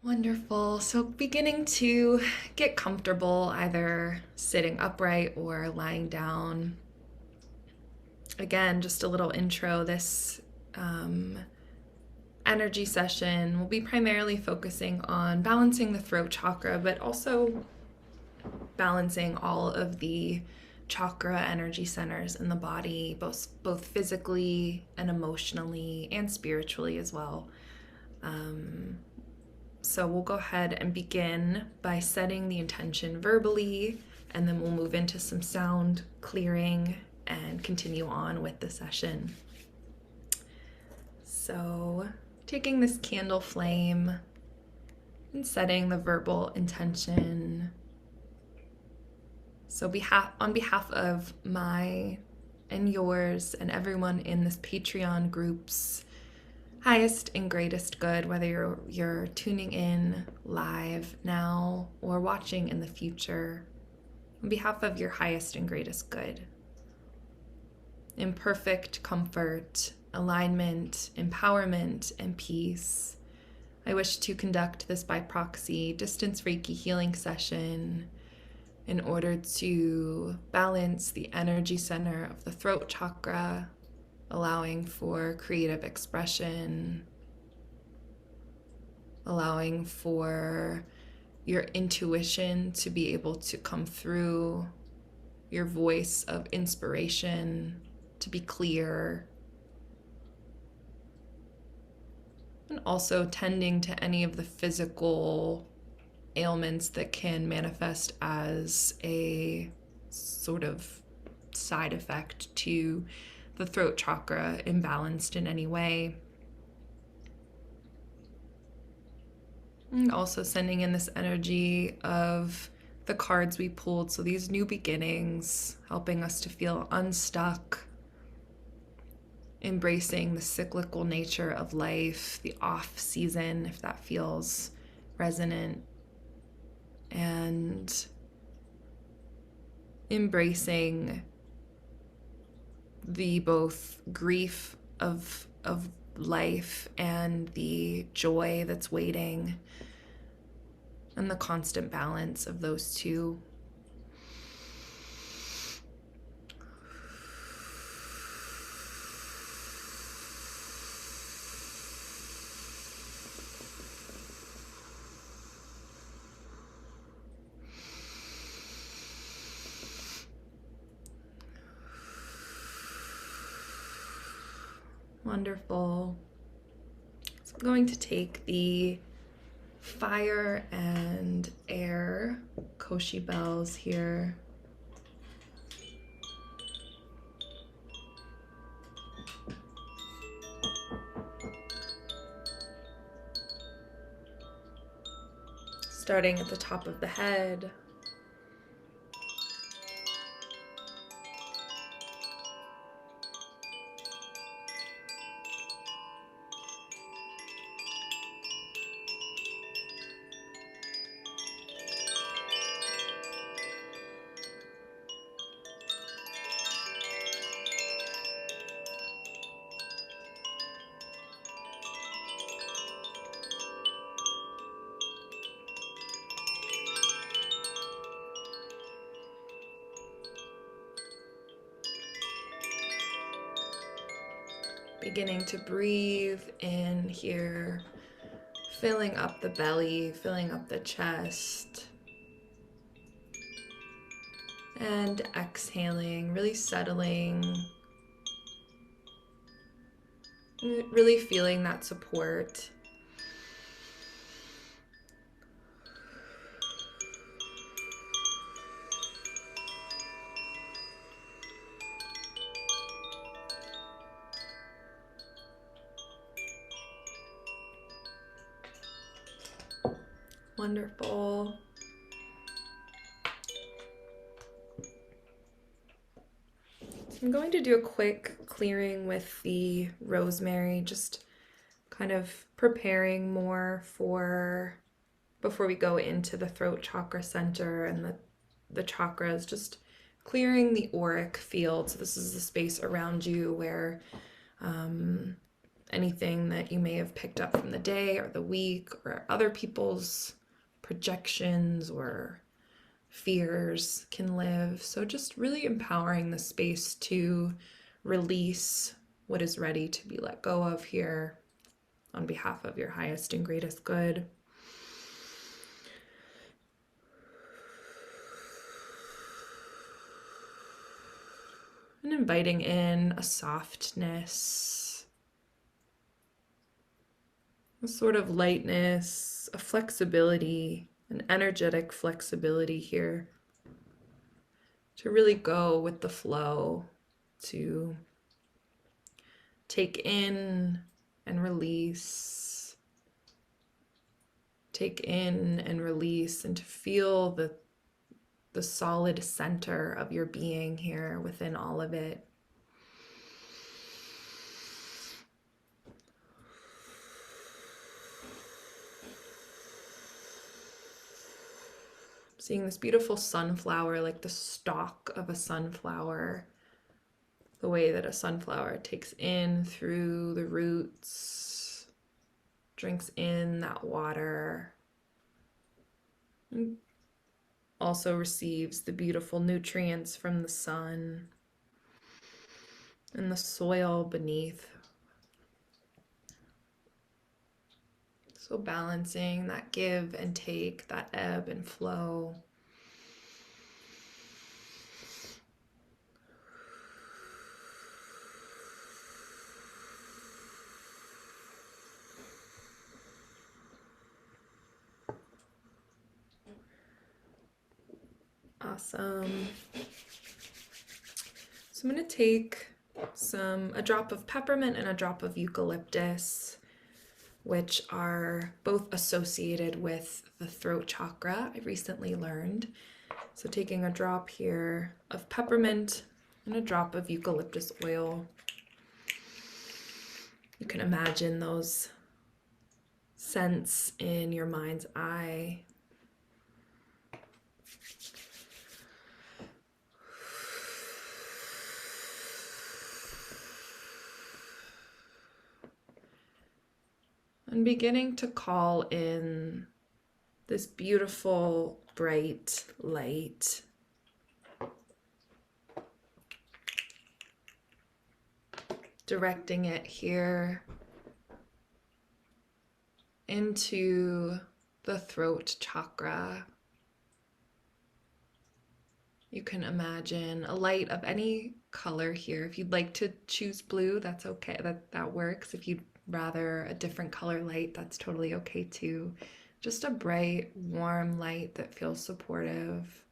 Wonderful. So beginning to get comfortable, either sitting upright or lying down. Again, just a little intro. This energy session will be primarily focusing on balancing the throat chakra, but also balancing all of the chakra energy centers in the body, both physically and emotionally and spiritually as well. So we'll go ahead and begin by setting the intention verbally, and then we'll move into some sound clearing and continue on with the session. So taking this candle flame and setting the verbal intention. So on behalf of my and yours and everyone in this Patreon group's highest and greatest good, whether you're tuning in live now or watching in the future, on behalf of your highest and greatest good, in perfect comfort, alignment, empowerment, and peace, I wish to conduct this by proxy distance Reiki healing session in order to balance the energy center of the throat chakra, allowing for creative expression, allowing for your intuition to be able to come through, your voice of inspiration to be clear, and also tending to any of the physical ailments that can manifest as a sort of side effect to the throat chakra imbalanced in any way. And also sending in this energy of the cards we pulled. So these new beginnings, helping us to feel unstuck, embracing the cyclical nature of life, the off season, if that feels resonant, and embracing the both grief of life and the joy that's waiting, and the constant balance of those two. Wonderful. So I'm going to take the fire and air koshi bells here. Starting at the top of the head. Beginning to breathe in here, filling up the belly, filling up the chest, and exhaling, really settling, really feeling that support. Wonderful. I'm going to do a quick clearing with the rosemary, just kind of preparing more for before we go into the throat chakra center and the chakras, just clearing the auric field. So this is the space around you where anything that you may have picked up from the day or the week or other people's projections or fears can live. So just really empowering the space to release what is ready to be let go of here on behalf of your highest and greatest good. And inviting in a softness, a sort of lightness, a flexibility, an energetic flexibility here to really go with the flow, to take in and release, take in and release, and to feel the solid center of your being here within all of it. Seeing this beautiful sunflower, like the stalk of a sunflower, the way that a sunflower takes in through the roots, drinks in that water, and also receives the beautiful nutrients from the sun and the soil beneath. So balancing that give and take, that ebb and flow. Awesome. So I'm going to take a drop of peppermint and a drop of eucalyptus, which are both associated with the throat chakra, I recently learned. So taking a drop here of peppermint and a drop of eucalyptus oil. You can imagine those scents in your mind's eye. And beginning to call in this beautiful, bright light. Directing it here into the throat chakra. You can imagine a light of any color here. If you'd like to choose blue, that's okay. That works. If you'd rather a different color light, that's totally okay too. Just a bright, warm light that feels supportive.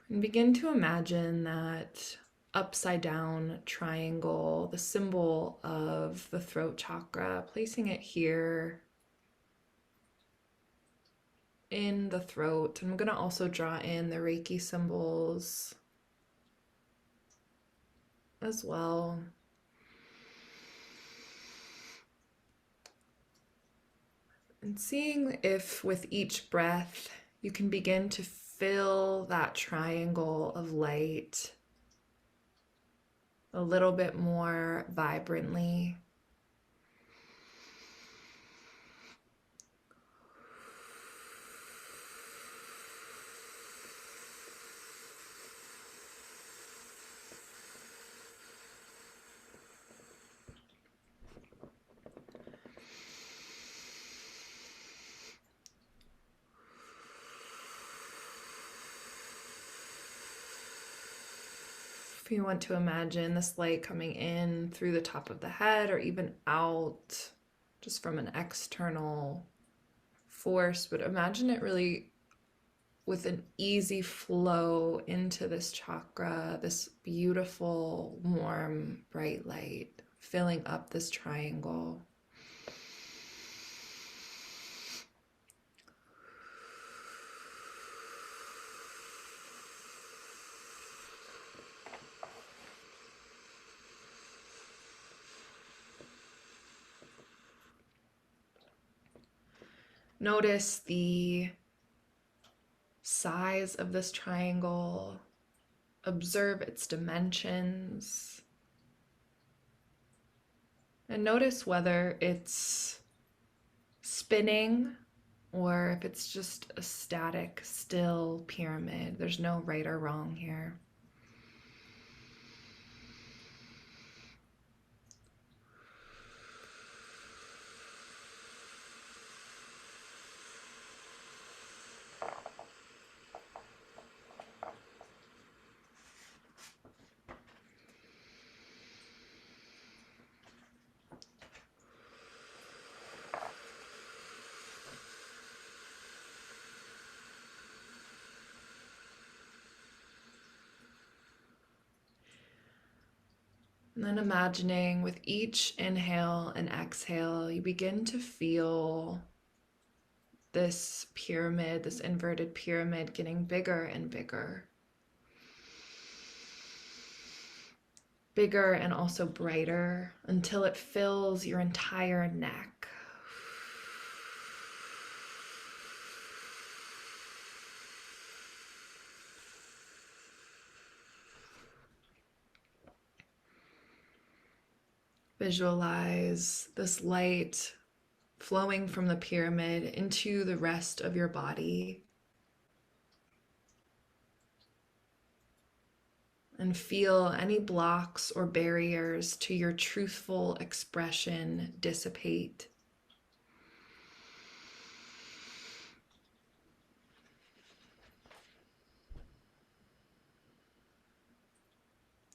And begin to imagine that upside down triangle, the symbol of the throat chakra, placing it here in the throat. And I'm going to also draw in the Reiki symbols as well. And seeing if with each breath you can begin to fill that triangle of light a little bit more vibrantly. If you want to imagine this light coming in through the top of the head or even out just from an external force, but imagine it really with an easy flow into this chakra, this beautiful, warm, bright light filling up this triangle. Notice the size of this triangle. Observe its dimensions. And notice whether it's spinning or if it's just a static, still pyramid. There's no right or wrong here. And then imagining with each inhale and exhale, you begin to feel this pyramid, this inverted pyramid, getting bigger and bigger. Bigger and also brighter until it fills your entire neck. Visualize this light flowing from the pyramid into the rest of your body. And feel any blocks or barriers to your truthful expression dissipate.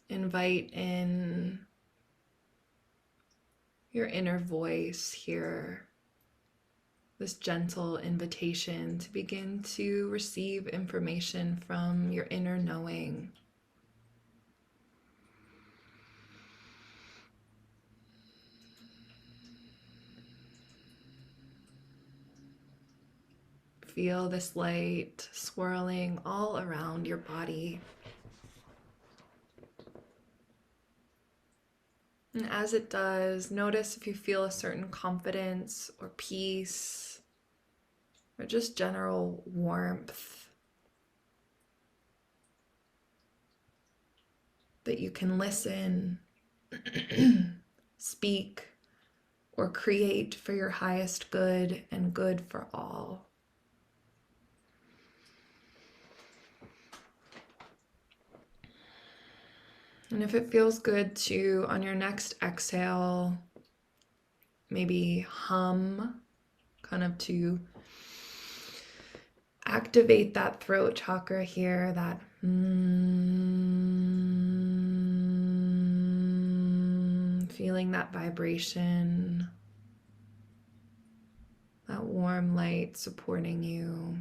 Invite in your inner voice here, this gentle invitation to begin to receive information from your inner knowing. Feel this light swirling all around your body. And as it does, notice if you feel a certain confidence or peace or just general warmth that you can listen, speak, or create for your highest good and good for all. And if it feels good to, on your next exhale, maybe hum, kind of to activate that throat chakra here, that feeling that vibration, that warm light supporting you.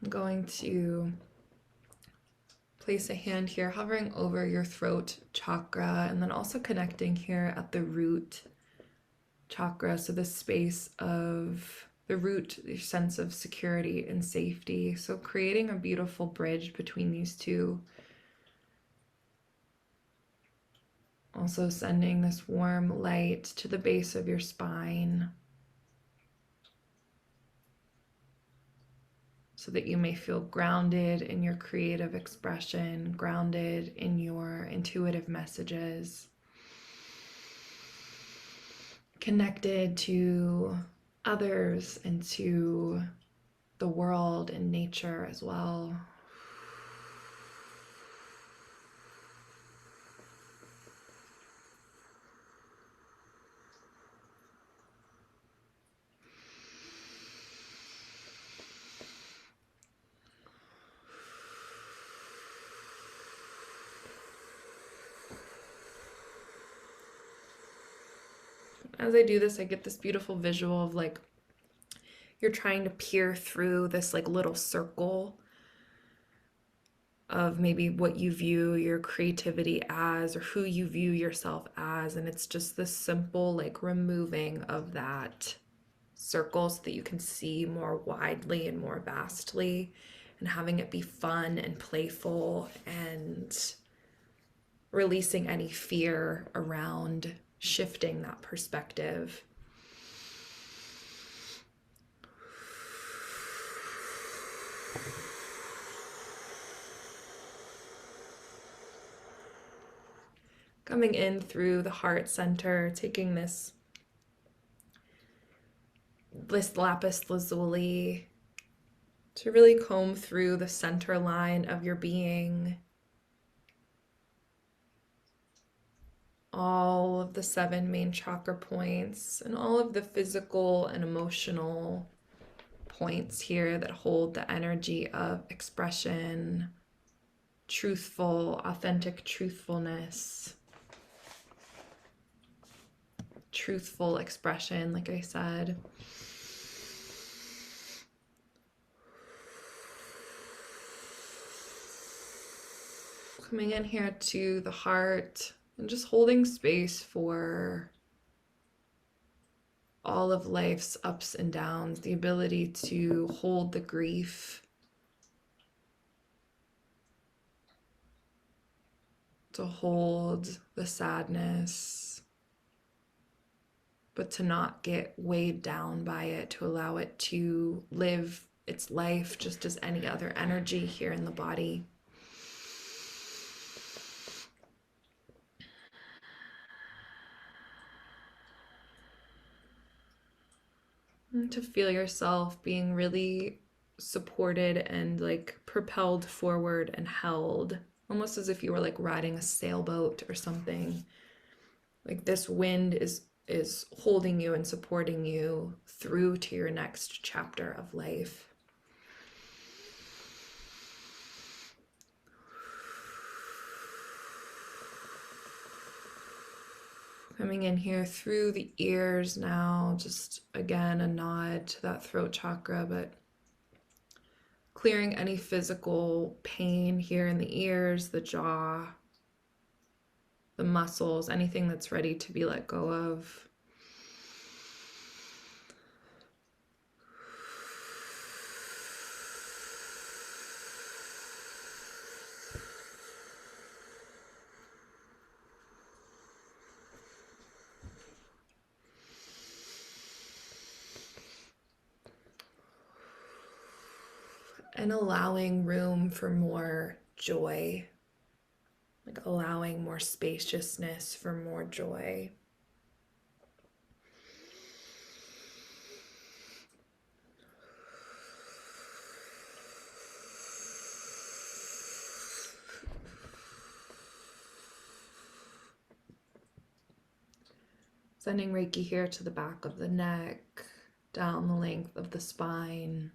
I'm going to place a hand here, hovering over your throat chakra, and then also connecting here at the root chakra. So this space of the root, your sense of security and safety. So creating a beautiful bridge between these two. Also sending this warm light to the base of your spine, so that you may feel grounded in your creative expression, grounded in your intuitive messages, connected to others and to the world and nature as well. As I do this, I get this beautiful visual of like you're trying to peer through this like little circle of maybe what you view your creativity as or who you view yourself as, and it's just this simple like removing of that circle so that you can see more widely and more vastly, and having it be fun and playful and releasing any fear around shifting that perspective. Coming in through the heart center, taking this lapis lazuli to really comb through the center line of your being. All of the 7 main chakra points and all of the physical and emotional points here that hold the energy of expression, truthful, authentic truthfulness, truthful expression, like I said. Coming in here to the heart and just holding space for all of life's ups and downs, the ability to hold the grief, to hold the sadness, but to not get weighed down by it, to allow it to live its life just as any other energy here in the body. And to feel yourself being really supported and like propelled forward and held, almost as if you were like riding a sailboat or something. Like this wind is holding you and supporting you through to your next chapter of life. Coming in here through the ears now, just again a nod to that throat chakra, but clearing any physical pain here in the ears, the jaw, the muscles, anything that's ready to be let go of. And allowing room for more joy, like allowing more spaciousness for more joy. Sending Reiki here to the back of the neck, down the length of the spine.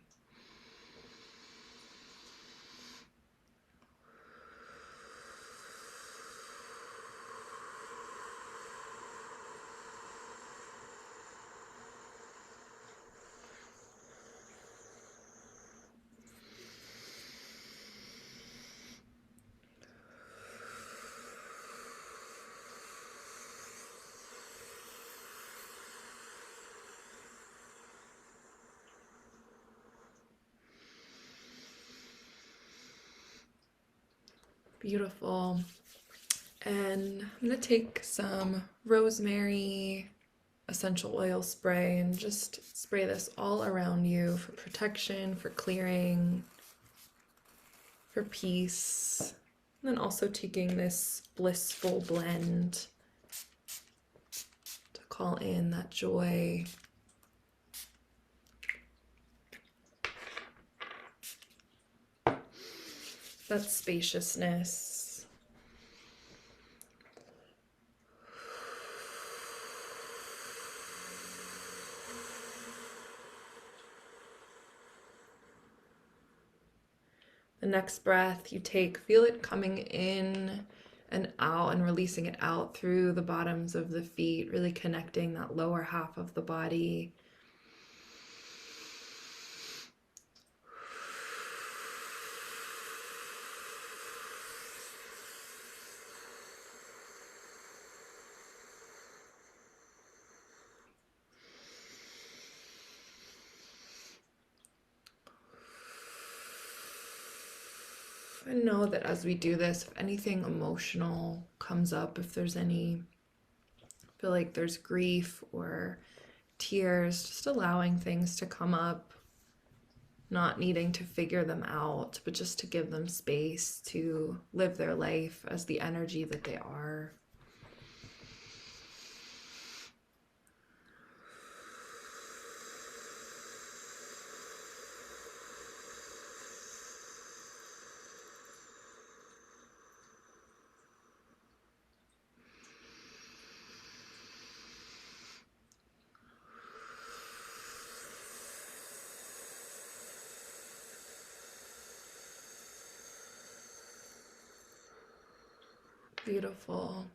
Beautiful. And I'm going to take some rosemary essential oil spray and just spray this all around you for protection, for clearing, for peace. And then also taking this blissful blend to call in that joy. That spaciousness. The next breath you take, feel it coming in and out and releasing it out through the bottoms of the feet, really connecting that lower half of the body. And know that as we do this, if anything emotional comes up, if there's any, feel like there's grief or tears, just allowing things to come up, not needing to figure them out, but just to give them space to live their life as the energy that they are. Beautiful.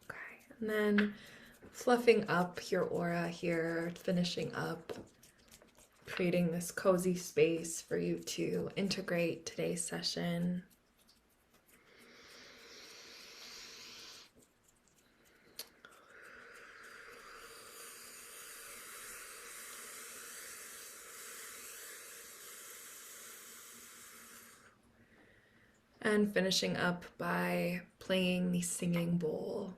Okay, and then fluffing up your aura here, finishing up, creating this cozy space for you to integrate today's session. And finishing up by playing the singing bowl.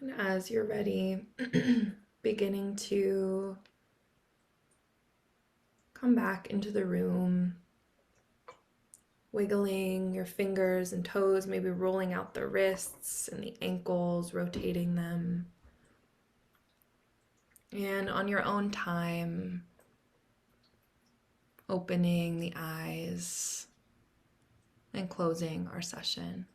And as you're ready, beginning to come back into the room, wiggling your fingers and toes, maybe rolling out the wrists and the ankles, rotating them. And on your own time, opening the eyes and closing our session.